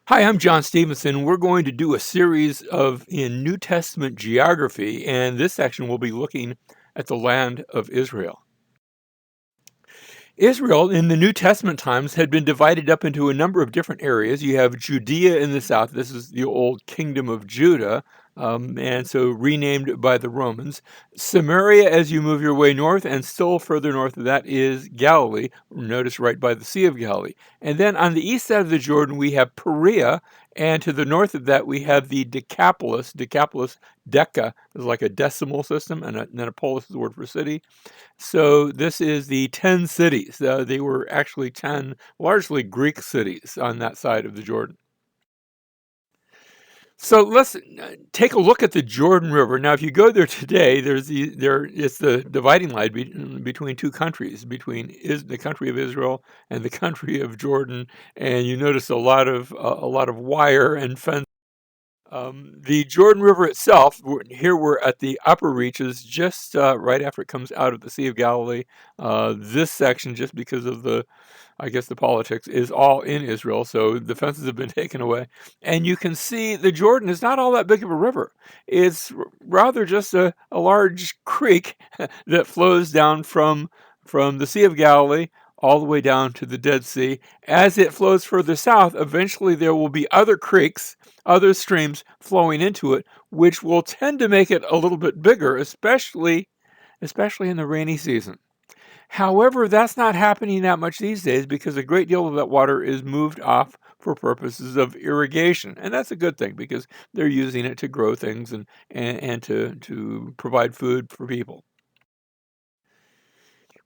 Hi, I'm John Stevenson. We're going to do a series in New Testament geography, and this section will be looking at the land of Israel. Israel in the New Testament times had been divided up into a number of different areas. You have Judea in the south. This is the old kingdom of Judah, and so renamed by the Romans. Samaria, as you move your way north, and still further north of that is Galilee. Notice right by the Sea of Galilee. And then on the east side of the Jordan, we have Perea, and to the north of that, we have the Decapolis. Decapolis, Deca is like a decimal system, and then a polis is the word for city. So this is the 10 cities. They were actually 10 largely Greek cities on that side of the Jordan. So let's take a look at the Jordan River. Now, if you go there today, it's the dividing line between two countries, between the country of Israel and the country of Jordan, and you notice a lot of wire and fence. The Jordan River itself, here we're at the upper reaches, just right after it comes out of the Sea of Galilee. This section, just because of I guess the politics, is all in Israel, so the fences have been taken away. And you can see the Jordan is not all that big of a river. It's rather just a large creek that flows down from the Sea of Galilee all the way down to the Dead Sea. As it flows further south, eventually there will be other creeks, other streams flowing into it, which will tend to make it a little bit bigger, especially in the rainy season. However, that's not happening that much these days because a great deal of that water is moved off for purposes of irrigation. And that's a good thing because they're using it to grow things and to provide food for people.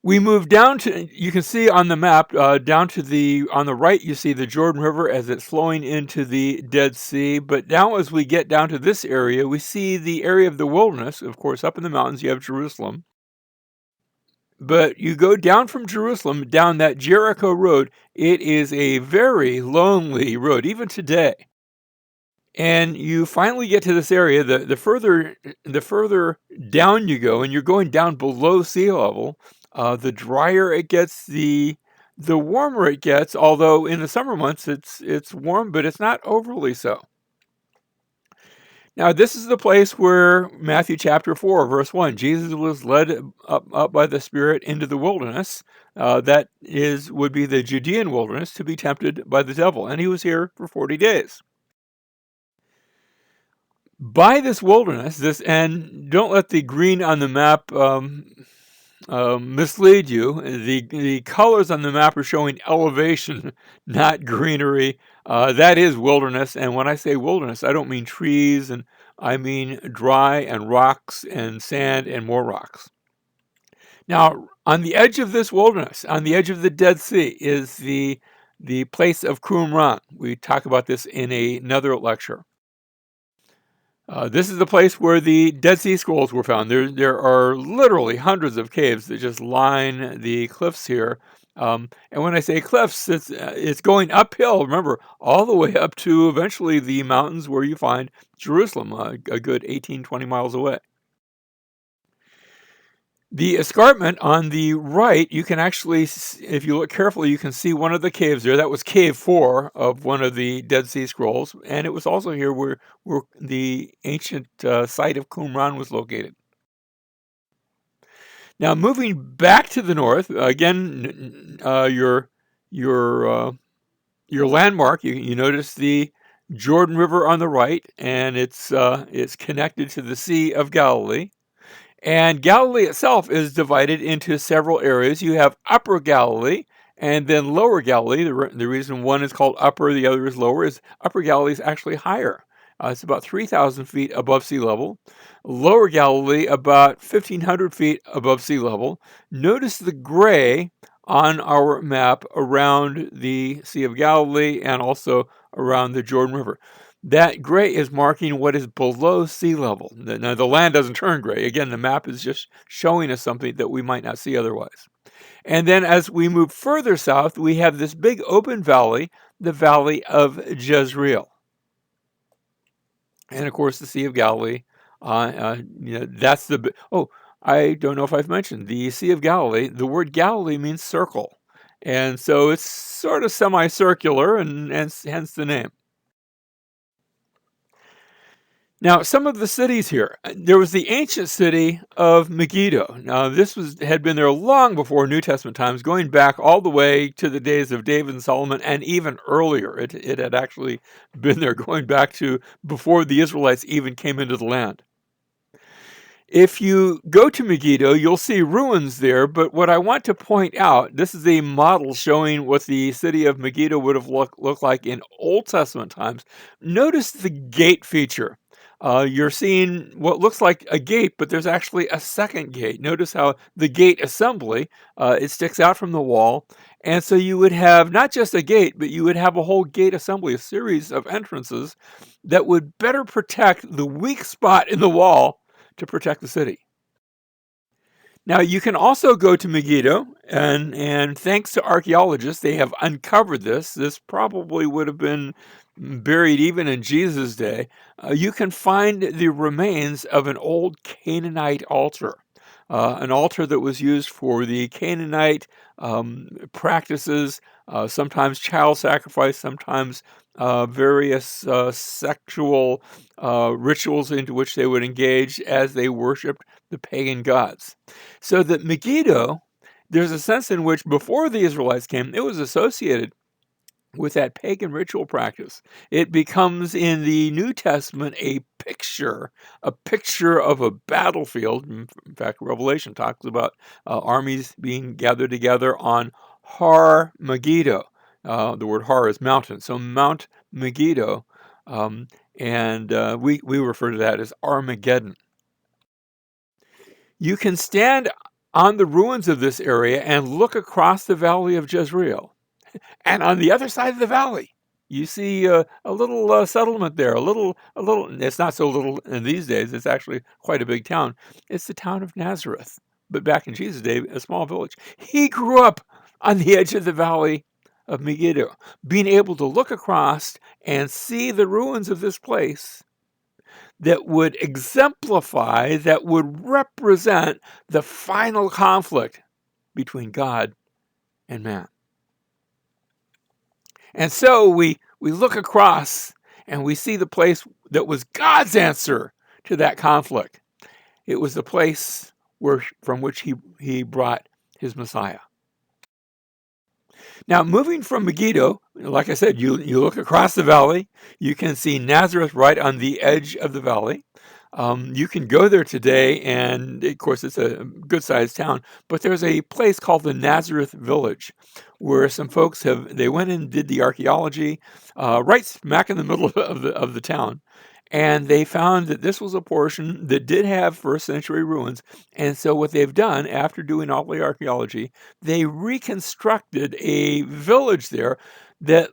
We move down to, you can see on the map, down to on the right, you see the Jordan River as it's flowing into the Dead Sea. But now as we get down to this area, we see the area of the wilderness. Of course, up in the mountains, you have Jerusalem. But you go down from Jerusalem, down that Jericho Road, it is a very lonely road, even today. And you finally get to this area, the further down you go, and you're going down below sea level, the drier it gets, the warmer it gets, although in the summer months it's warm, but it's not overly so. Now, this is the place where Matthew chapter 4, verse 1, Jesus was led up by the Spirit into the wilderness. Would be the Judean wilderness to be tempted by the devil. And he was here for 40 days. By this wilderness, and don't let the green on the map mislead you. The colors on the map are showing elevation, not greenery. That is wilderness, and when I say wilderness, I don't mean trees, and I mean dry and rocks and sand and more rocks. Now, on the edge of this wilderness, on the edge of the Dead Sea, is the place of Qumran. We talk about this in another lecture. This is the place where the Dead Sea Scrolls were found. There are literally hundreds of caves that just line the cliffs here. And when I say cliffs, it's going uphill, remember, all the way up to eventually the mountains where you find Jerusalem, a good 18, 20 miles away. The escarpment on the right, you can actually, if you look carefully, you can see one of the caves there. That was cave 4 of one of the Dead Sea Scrolls. And it was also here where the ancient site of Qumran was located. Now, moving back to the north, again, your landmark, you notice the Jordan River on the right, and it's connected to the Sea of Galilee. And Galilee itself is divided into several areas. You have Upper Galilee and then Lower Galilee. The reason one is called Upper, the other is Lower, is Upper Galilee is actually higher. It's about 3,000 feet above sea level. Lower Galilee, about 1,500 feet above sea level. Notice the gray on our map around the Sea of Galilee and also around the Jordan River. That gray is marking what is below sea level. Now, the land doesn't turn gray. Again, the map is just showing us something that we might not see otherwise. And then as we move further south, we have this big open valley, the Valley of Jezreel. And of course, the Sea of Galilee. That's I don't know if I've mentioned the Sea of Galilee. The word Galilee means circle. And so it's sort of semicircular, and hence the name. Now, some of the cities here. There was the ancient city of Megiddo. Now, had been there long before New Testament times, going back all the way to the days of David and Solomon, and even earlier. It had actually been there going back to before the Israelites even came into the land. If you go to Megiddo, you'll see ruins there, but what I want to point out, this is a model showing what the city of Megiddo would have looked like in Old Testament times. Notice the gate feature. You're seeing what looks like a gate, but there's actually a second gate. Notice how the gate assembly, it sticks out from the wall. And so you would have not just a gate, but you would have a whole gate assembly, a series of entrances that would better protect the weak spot in the wall to protect the city. Now, you can also go to Megiddo, and thanks to archaeologists, they have uncovered this. This probably would have been buried even in Jesus' day. You can find the remains of an old Canaanite altar, an altar that was used for the Canaanite practices, sometimes child sacrifice, sometimes various sexual rituals into which they would engage as they worshiped the pagan gods. So that Megiddo, there's a sense in which before the Israelites came, it was associated with that pagan ritual practice. It becomes in the New Testament a picture of a battlefield. In fact, Revelation talks about armies being gathered together on Har Megiddo. The word Har is mountain, so Mount Megiddo, and we refer to that as Armageddon. You can stand on the ruins of this area and look across the valley of Jezreel. And on the other side of the valley, you see a little settlement there, it's not so little in these days, it's actually quite a big town. It's the town of Nazareth. But back in Jesus' day, a small village. He grew up on the edge of the valley of Megiddo, being able to look across and see the ruins of this place that would exemplify, that would represent the final conflict between God and man. And so we look across and we see the place that was God's answer to that conflict. It was the place from which he brought his Messiah. Now, moving from Megiddo, like I said, you look across the valley. You can see Nazareth right on the edge of the valley. You can go there today, and of course, it's a good-sized town. But there's a place called the Nazareth Village, where some folks they went and did the archaeology right smack in the middle of the town. And they found that this was a portion that did have first century ruins. And so what they've done after doing all the archaeology, they reconstructed a village there that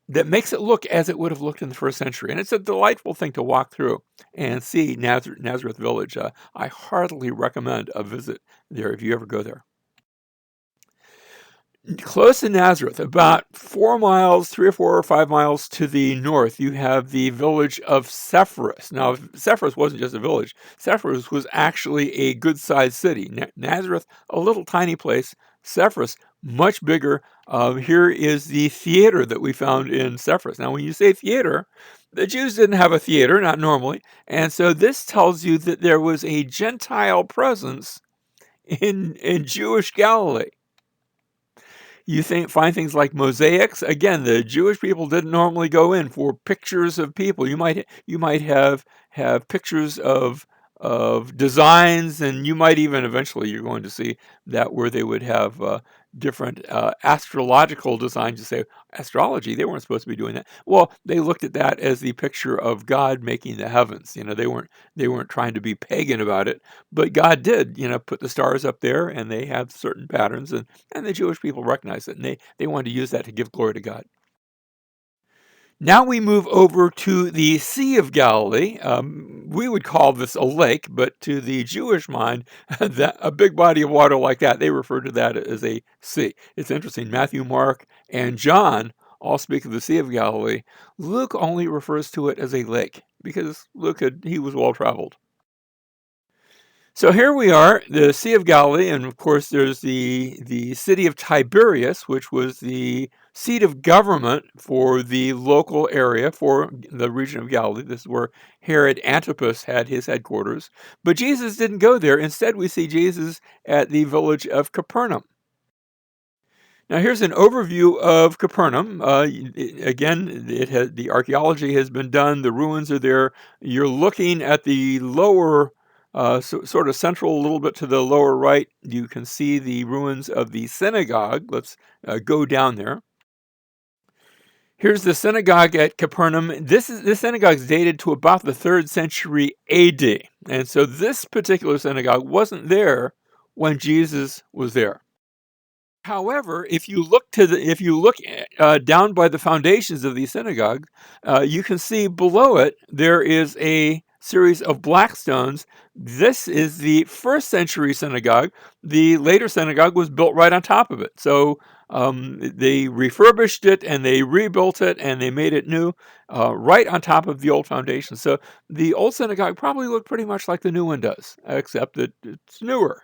makes it look as it would have looked in the first century. And it's a delightful thing to walk through and see Nazareth Village. I heartily recommend a visit there if you ever go there. Close to Nazareth, about 4 miles, 3 or 4 or 5 miles to the north, you have the village of Sepphoris. Now, Sepphoris wasn't just a village. Sepphoris was actually a good-sized city. Nazareth, a little tiny place. Sepphoris, much bigger. Here is the theater that we found in Sepphoris. Now, when you say theater, the Jews didn't have a theater, not normally. And so this tells you that there was a Gentile presence in Jewish Galilee. You find things like mosaics. Again, the Jewish people didn't normally go in for pictures of people. You might have pictures of designs, and you might even eventually you're going to see that where they would have different astrological designs. You say astrology, they weren't supposed to be doing that. Well, they looked at that as the picture of God making the heavens. They weren't trying to be pagan about it, but God did put the stars up there, and they have certain patterns, and the Jewish people recognized it, and they wanted to use that to give glory to God. Now we move over to the Sea of Galilee. We would call this a lake, but to the Jewish mind, a big body of water like that, they refer to that as a sea. It's interesting. Matthew, Mark, and John all speak of the Sea of Galilee. Luke only refers to it as a lake because he was well-traveled. So here we are, the Sea of Galilee, and of course there's the city of Tiberias, which was the seat of government for the local area, for the region of Galilee. This is where Herod Antipas had his headquarters. But Jesus didn't go there. Instead, we see Jesus at the village of Capernaum. Now, here's an overview of Capernaum. Again, the archaeology has been done. The ruins are there. You're looking at the lower, sort of central, a little bit to the lower right. You can see the ruins of the synagogue. Let's go down there. Here's the synagogue at Capernaum. This synagogue is dated to about the 3rd century AD, and so this particular synagogue wasn't there when Jesus was there. However, if you look down by the foundations of the synagogue, you can see below it there is a series of black stones. This is the 1st century synagogue. The later synagogue was built right on top of it. So they refurbished it and they rebuilt it and they made it new right on top of the old foundation. So the old synagogue probably looked pretty much like the new one does, except that it's newer.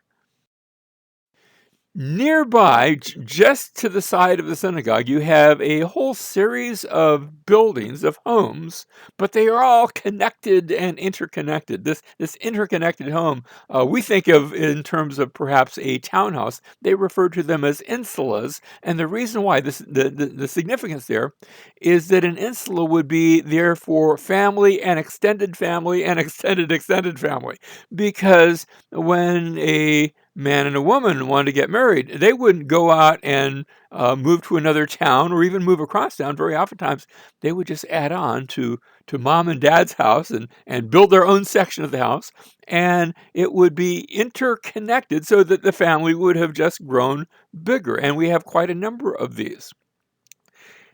Nearby, just to the side of the synagogue, you have a whole series of buildings, of homes, but they are all connected and interconnected. This interconnected home, we think of in terms of perhaps a townhouse. They refer to them as insulas, and the reason why, the significance there, is that an insula would be there for family and extended family and extended family, because when a man and a woman wanted to get married, they wouldn't go out and move to another town or even move across town. Very oftentimes, they would just add on to mom and dad's house and build their own section of the house, and it would be interconnected so that the family would have just grown bigger. And we have quite a number of these.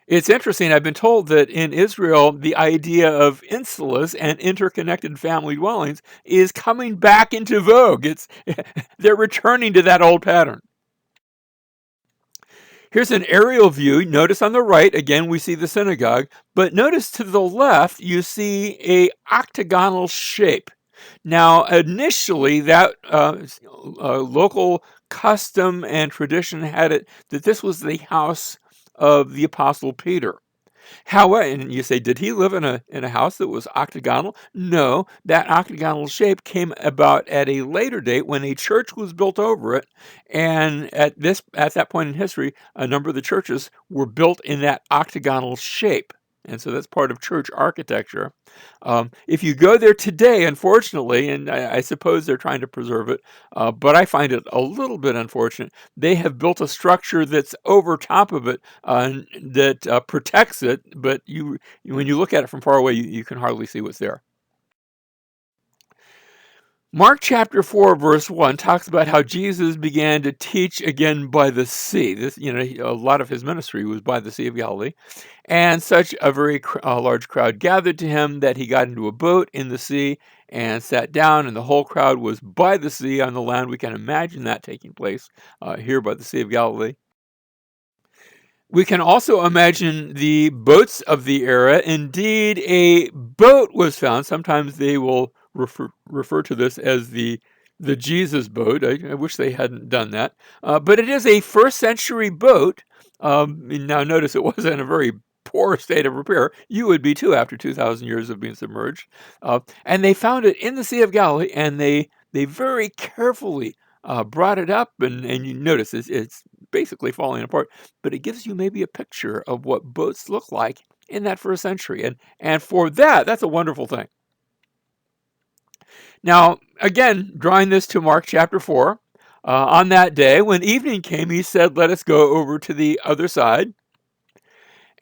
It's interesting. I've been told that in Israel, the idea of insulas and interconnected family dwellings is coming back into vogue. They're returning to that old pattern. Here's an aerial view. Notice on the right, again, we see the synagogue, but notice to the left, you see a octagonal shape. Now, initially, that local custom and tradition had it that this was the house of the Apostle Peter. However, and you say, did he live in a house that was octagonal? No, that octagonal shape came about at a later date when a church was built over it, and at that point in history, a number of the churches were built in that octagonal shape. And so that's part of church architecture. If you go there today, unfortunately, and I suppose they're trying to preserve it, but I find it a little bit unfortunate, they have built a structure that's over top of it that protects it, but when you look at it from far away, you can hardly see what's there. Mark chapter 4, verse 1 talks about how Jesus began to teach again by the sea. A lot of his ministry was by the Sea of Galilee. And such a very large crowd gathered to him that he got into a boat in the sea and sat down, and the whole crowd was by the sea on the land. We can imagine that taking place here by the Sea of Galilee. We can also imagine the boats of the era. Indeed, a boat was found. Sometimes they will refer to this as the Jesus boat. I wish they hadn't done that. But it is a 1st century boat. Now, notice it wasn't in a very poor state of repair. You would be too after 2,000 years of being submerged. And they found it in the Sea of Galilee, and they very carefully brought it up, and you notice it's basically falling apart, but it gives you maybe a picture of what boats look like in that 1st century, and for that's a wonderful thing. Now, again, drawing this to Mark chapter 4, on that day, when evening came, he said, "Let us go over to the other side."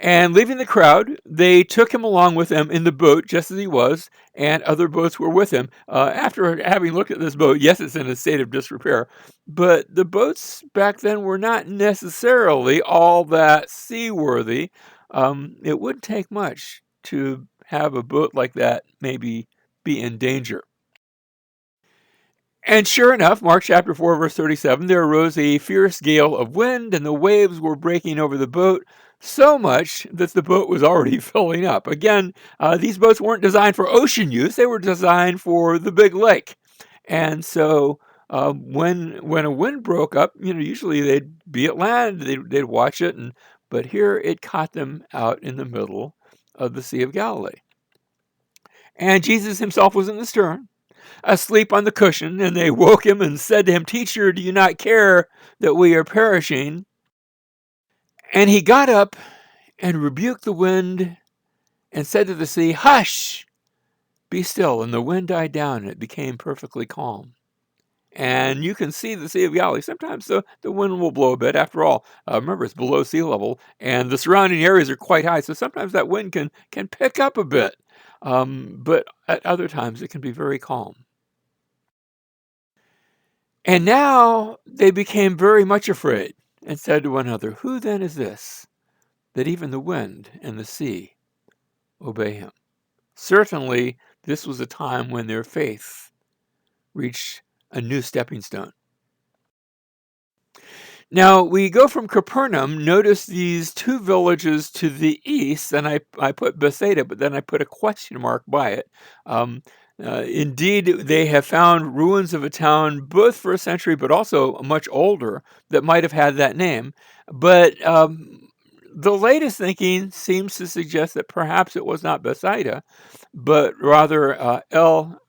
And leaving the crowd, they took him along with them in the boat, just as he was, and other boats were with him. After having looked at this boat, yes, it's in a state of disrepair, but the boats back then were not necessarily all that seaworthy. It wouldn't take much to have a boat like that maybe be in danger. And sure enough, Mark chapter 4, verse 37, there arose a fierce gale of wind, and the waves were breaking over the boat, so much that the boat was already filling up. Again, these boats weren't designed for ocean use. They were designed for the big lake. And so when a wind broke up, usually they'd be at land, they'd watch it, but here it caught them out in the middle of the Sea of Galilee. And Jesus himself was in the stern, asleep on the cushion, and they woke him and said to him, "Teacher, do you not care that we are perishing?" And he got up and rebuked the wind and said to the sea, "Hush, be still." And the wind died down and it became perfectly calm. And you can see the Sea of Galilee. Sometimes the wind will blow a bit. After all, remember, it's below sea level, and the surrounding areas are quite high. So sometimes that wind can pick up a bit. But at other times, it can be very calm. And now they became very much afraid and said to one another, "Who then is this, that even the wind and the sea obey him?" Certainly, this was a time when their faith reached a new stepping stone. Now, we go from Capernaum. Notice these two villages to the east, and I put Bethsaida, but then I put a question mark by it. Um, Indeed, they have found ruins of a town both first century, but also much older, that might have had that name. But the latest thinking seems to suggest that perhaps it was not Bethsaida, but rather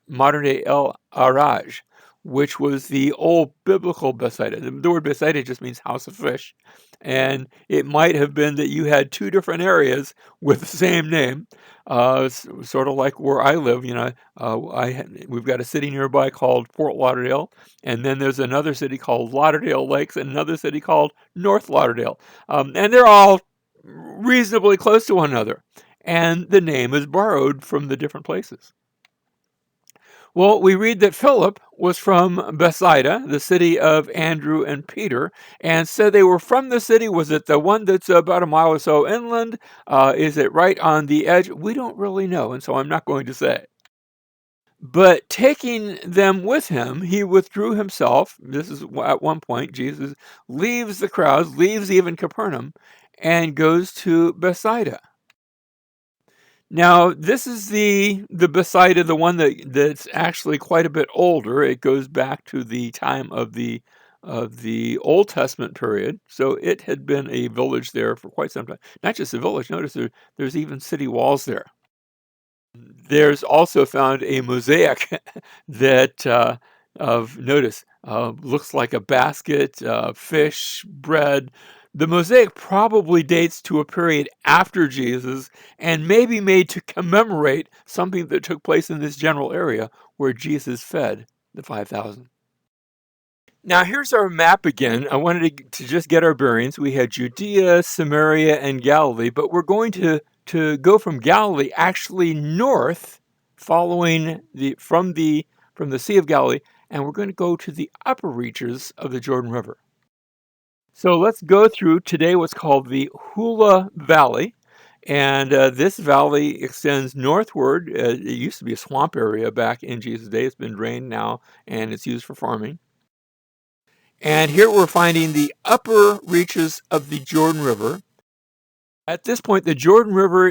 modern day El Araj, which was the old biblical Bethsaida. The word Bethsaida just means house of fish. And it might have been that you had two different areas with the same name, sort of like where I live. We've got a city nearby called Fort Lauderdale, and then there's another city called Lauderdale Lakes, and another city called North Lauderdale. And they're all reasonably close to one another. And the name is borrowed from the different places. Well, we read that Philip was from Bethsaida, the city of Andrew and Peter, and said they were from the city. Was it the one that's about a mile or so inland? Is it right on the edge? We don't really know, and so I'm not going to say. But taking them with him, he withdrew himself. This is at one point, Jesus leaves the crowds, leaves even Capernaum, and goes to Bethsaida. Now, this is the Bethsaida, the one that's actually quite a bit older. It goes back to the time of the Old Testament period. So it had been a village there for quite some time. Not just a village. Notice there's even city walls there. There's also found a mosaic that of notice looks like a basket, fish, bread. The mosaic probably dates to a period after Jesus and may be made to commemorate something that took place in this general area where Jesus fed the 5,000. Now, here's our map again. I wanted to just get our bearings. We had Judea, Samaria, and Galilee, but we're going to go from Galilee actually north, following from the Sea of Galilee, and we're going to go to the upper reaches of the Jordan River. So let's go through today what's called the Hula Valley. And this valley extends northward. It used to be a swamp area back in Jesus' day. It's been drained now, and it's used for farming. And here we're finding the upper reaches of the Jordan River. At this point, the Jordan River,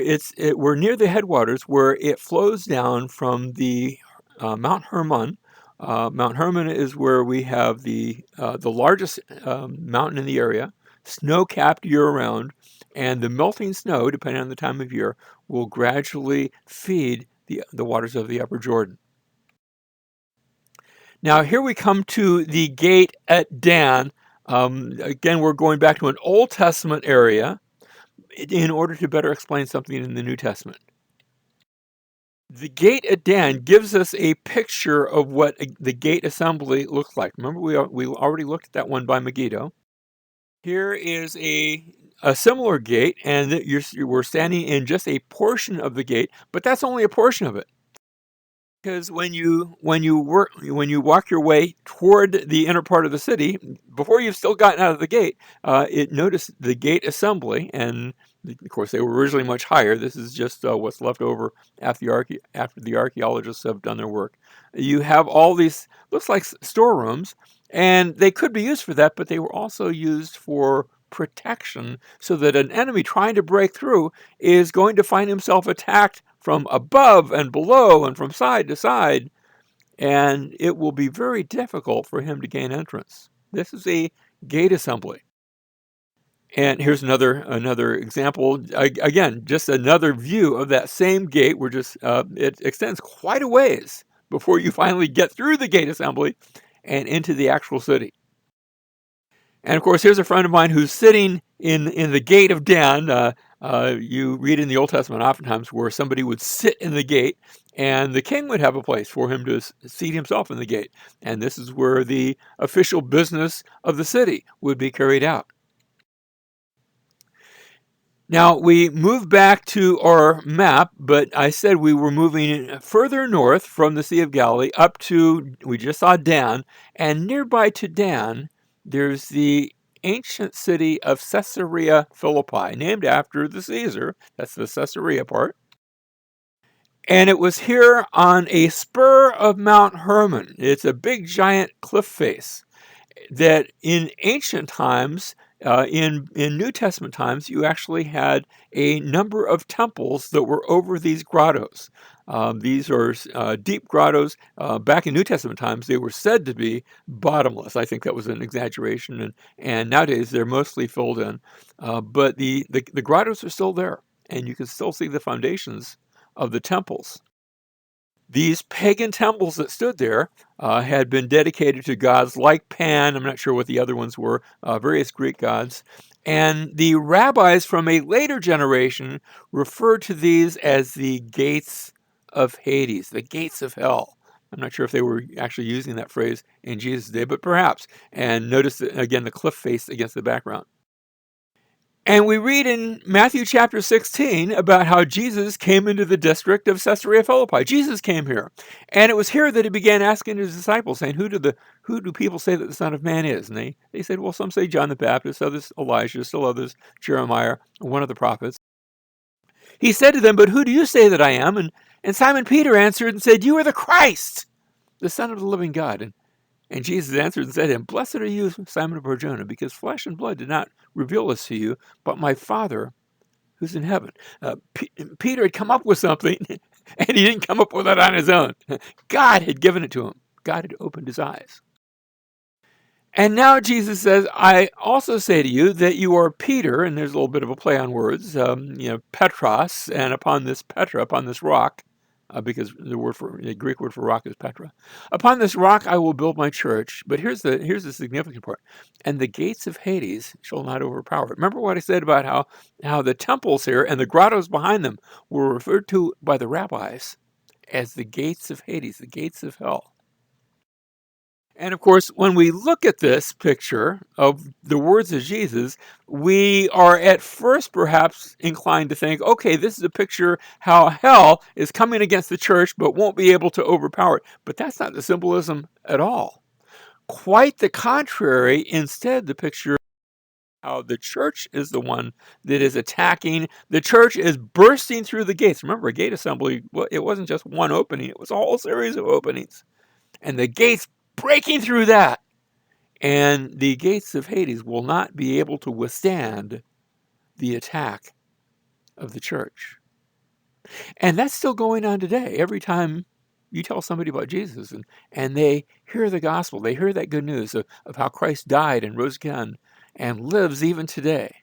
we're near the headwaters where it flows down from the Mount Hermon. Mount Hermon is where we have the largest mountain in the area, snow-capped year-round, and the melting snow, depending on the time of year, will gradually feed the waters of the Upper Jordan. Now, here we come to the gate at Dan. Again, we're going back to an Old Testament area in order to better explain something in the New Testament. The gate at Dan gives us a picture of what the gate assembly looks like. Remember, we already looked at that one by Megiddo. Here is a similar gate, and we're standing in just a portion of the gate, but that's only a portion of it. Because when you walk your way toward the inner part of the city, before you've still gotten out of the gate, notice the gate assembly, and of course they were originally much higher. This is just what's left over after the archaeologists have done their work. You have all these looks like storerooms, and they could be used for that, but they were also used for protection, so that an enemy trying to break through is going to find himself attacked from above and below and from side to side, and it will be very difficult for him to gain entrance. This is a gate assembly. And here's another example. Again, just another view of that same gate. Where just it extends quite a ways before you finally get through the gate assembly and into the actual city. And of course, here's a friend of mine who's sitting in the gate of Dan. You read in the Old Testament oftentimes where somebody would sit in the gate, and the king would have a place for him to seat himself in the gate. And this is where the official business of the city would be carried out. Now, we move back to our map, but I said we were moving further north from the Sea of Galilee up to, we just saw Dan, and nearby to Dan, there's the ancient city of Caesarea Philippi, named after the Caesar. That's the Caesarea part. And it was here on a spur of Mount Hermon. It's a big, giant cliff face that in ancient times, in New Testament times, you actually had a number of temples that were over these grottos. These are deep grottos. Back in New Testament times, they were said to be bottomless. I think that was an exaggeration, and nowadays they're mostly filled in. But the grottos are still there, and you can still see the foundations of the temples. These pagan temples that stood there had been dedicated to gods like Pan. I'm not sure what the other ones were, various Greek gods. And the rabbis from a later generation referred to these as the gates of Hades, the gates of hell. I'm not sure if they were actually using that phrase in Jesus' day, but perhaps. And notice, again, the cliff face against the background. And we read in Matthew chapter 16 about how Jesus came into the district of Caesarea Philippi. Jesus came here. And it was here that he began asking his disciples, saying, who do people say that the Son of Man is? And they said, well, some say John the Baptist, others Elijah, still others Jeremiah, one of the prophets. He said to them, but who do you say that I am? And Simon Peter answered and said, you are the Christ, the Son of the living God. And Jesus answered and said to him, blessed are you, Simon of Barjona, because flesh and blood did not reveal this to you, but my Father who's in heaven. Peter had come up with something, and he didn't come up with it on his own. God had given it to him. God had opened his eyes. And now Jesus says, I also say to you that you are Peter, and there's a little bit of a play on words, Petros, and upon this Petra, upon this rock, because the Greek word for rock is Petra. Upon this rock I will build my church. But here's the significant part. And the gates of Hades shall not overpower it. Remember what I said about how the temples here and the grottos behind them were referred to by the rabbis as the gates of Hades, the gates of hell. And of course, when we look at this picture of the words of Jesus, we are at first perhaps inclined to think, okay, this is a picture how hell is coming against the church but won't be able to overpower it. But that's not the symbolism at all. Quite the contrary. Instead, the picture how the church is the one that is attacking. The church is bursting through the gates. Remember, a gate assembly, it wasn't just one opening, it was a whole series of openings. And the gates breaking through that. And the gates of Hades will not be able to withstand the attack of the church. And that's still going on today. Every time you tell somebody about Jesus and they hear the gospel, they hear that good news of how Christ died and rose again and lives even today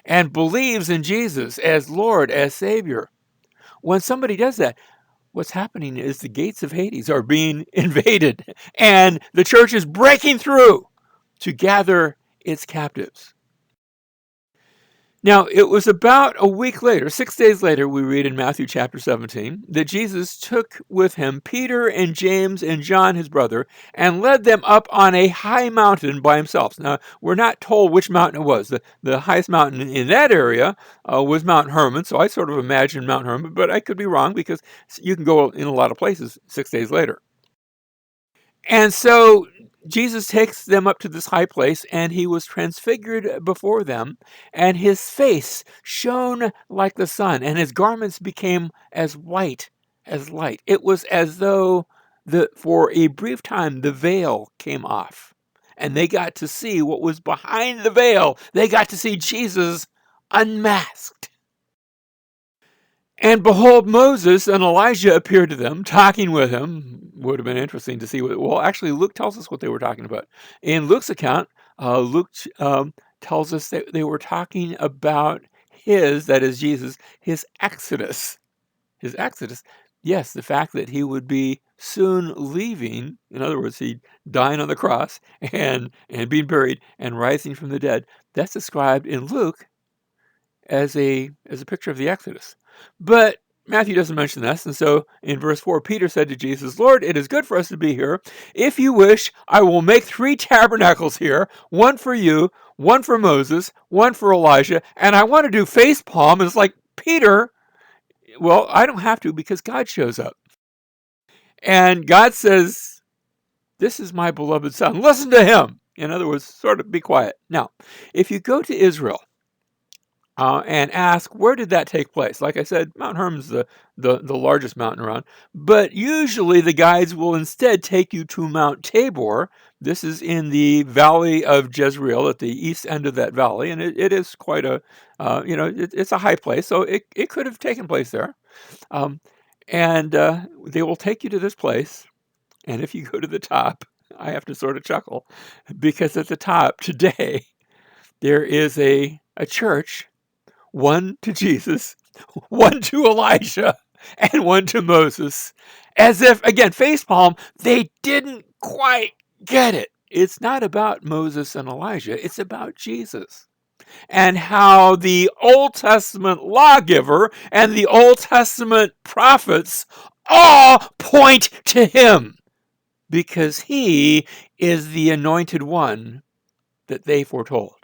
and believes in Jesus as Lord, as Savior. When somebody does that, what's happening is the gates of Hades are being invaded and the church is breaking through to gather its captives. Now, it was about a week later, 6 days later, we read in Matthew chapter 17, that Jesus took with him Peter and James and John, his brother, and led them up on a high mountain by himself. Now, we're not told which mountain it was. The highest mountain in that area was Mount Hermon, so I sort of imagined Mount Hermon, but I could be wrong because you can go in a lot of places 6 days later. And so Jesus takes them up to this high place, and he was transfigured before them, and his face shone like the sun, and his garments became as white as light. It was as though for a brief time the veil came off, and they got to see what was behind the veil. They got to see Jesus unmasked. And behold, Moses and Elijah appeared to them, talking with him. Would have been interesting to see actually, Luke tells us what they were talking about. In Luke's account, Luke tells us that they were talking about his, that is Jesus, his exodus. His exodus. Yes, the fact that he would be soon leaving, in other words, he dying on the cross and being buried and rising from the dead, that's described in Luke as a picture of the Exodus. But Matthew doesn't mention this, and so in verse 4, Peter said to Jesus, Lord, it is good for us to be here. If you wish, I will make 3 tabernacles here, one for you, one for Moses, one for Elijah, and I want to do face palm. And it's like, Peter, well, I don't have to because God shows up. And God says, this is my beloved son. Listen to him. In other words, sort of be quiet. Now, if you go to Israel, and ask, where did that take place? Like I said, Mount Hermon's the largest mountain around, but usually the guides will instead take you to Mount Tabor. This is in the valley of Jezreel, at the east end of that valley, and it is quite a, it's a high place, so it could have taken place there. And they will take you to this place, and if you go to the top, I have to sort of chuckle, because at the top today, there is a church, one to Jesus, one to Elijah, and one to Moses. As if, again, facepalm, they didn't quite get it. It's not about Moses and Elijah, it's about Jesus. And how the Old Testament lawgiver and the Old Testament prophets all point to him, because he is the anointed one that they foretold.